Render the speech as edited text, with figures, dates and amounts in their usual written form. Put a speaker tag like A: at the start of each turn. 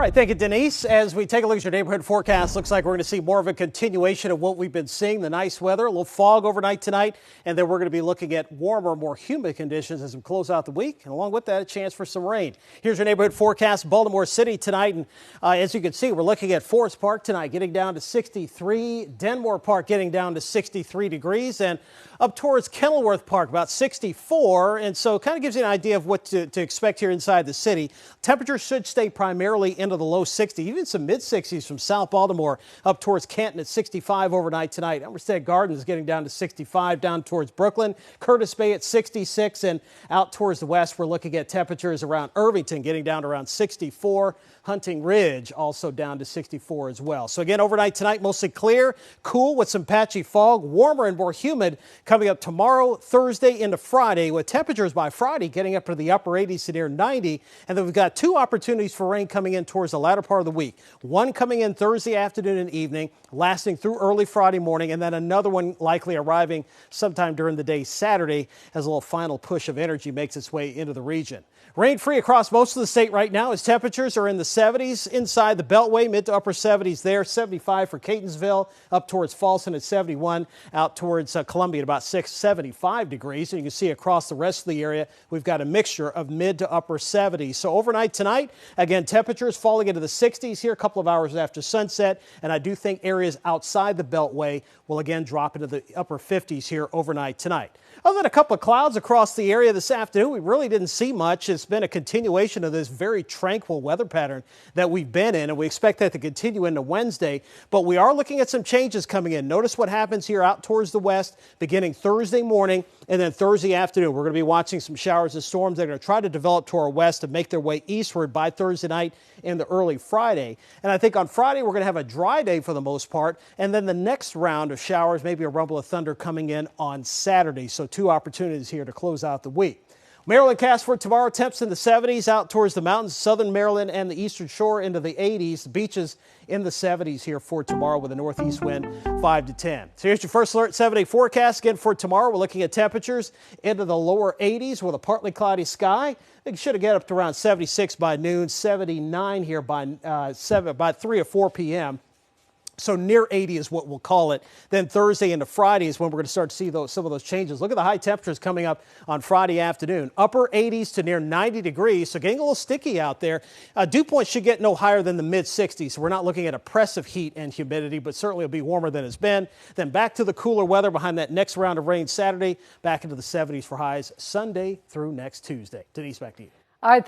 A: right, thank you, Denise. As we take a look at your neighborhood forecast, looks like we're going to see more of a continuation of what we've been seeing, the nice weather, a little fog overnight tonight, and then we're going to be looking at warmer, more humid conditions as we close out the week, and along with that, a chance for some rain. Here's your neighborhood forecast, Baltimore City tonight, and as you can see, we're looking at Forest Park tonight, getting down to 63, Denmore Park getting down to 63 degrees, and up towards Kenilworth Park, about 64, and so it kind of gives you an idea of what to expect here inside the city. Temperatures should stay primarily into the low 60s, even some mid-60s from South Baltimore up towards Canton at 65 overnight tonight. Elmstead Gardens getting down to 65, down towards Brooklyn. Curtis Bay at 66, and out towards the west, we're looking at temperatures around Irvington getting down to around 64. Hunting Ridge also down to 64 as well. So again, overnight tonight, mostly clear, cool with some patchy fog, warmer and more humid coming up tomorrow, Thursday into Friday, with temperatures by Friday getting up to the upper 80s to near 90. And then we've got two opportunities for rain coming in towards the latter part of the week. One coming in Thursday afternoon and evening, lasting through early Friday morning, and then another one likely arriving sometime during the day Saturday as a little final push of energy makes its way into the region. Rain free across most of the state right now as temperatures are in the 70s inside the Beltway, mid to upper 70s there, 75 for Catonsville, up towards Falston at 71, out towards Columbia at about 75 degrees. And you can see across the rest of the area, we've got a mixture of mid to upper 70s. So overnight tonight, again, temperatures falling into the 60s here a couple of hours after sunset. And I do think areas outside the Beltway will again drop into the upper 50s here overnight tonight. Other than a couple of clouds across the area this afternoon, we really didn't see much. It's been a continuation of this very tranquil weather pattern that we've been in, and we expect that to continue into Wednesday. But we are looking at some changes coming in. Notice what happens here out towards the west beginning Thursday morning and then Thursday afternoon. We're going to be watching some showers and storms that are going to try to develop to our west and make their way eastward by Thursday night into early Friday. And I think on Friday we're going to have a dry day for the most part, and then the next round of showers, maybe a rumble of thunder coming in on Saturday. So two opportunities here to close out the week. Maryland cast for tomorrow, temps in the 70s out towards the mountains, southern Maryland and the eastern shore into the 80s. The beaches in the 70s here for tomorrow with a northeast wind 5 to 10. So here's your first alert 7-day forecast. Again for tomorrow, we're looking at temperatures into the lower 80s with a partly cloudy sky. It should get up to around 76 by noon, 79 here by 3 or 4 p.m. So near 80 is what we'll call it. Then Thursday into Friday is when we're going to start to see some of those changes. Look at the high temperatures coming up on Friday afternoon. Upper 80s to near 90 degrees, so getting a little sticky out there. Dew point should get no higher than the mid-60s, so we're not looking at oppressive heat and humidity, but certainly it'll be warmer than it's been. Then back to the cooler weather behind that next round of rain Saturday, back into the 70s for highs Sunday through next Tuesday. Denise, back to you.
B: All right.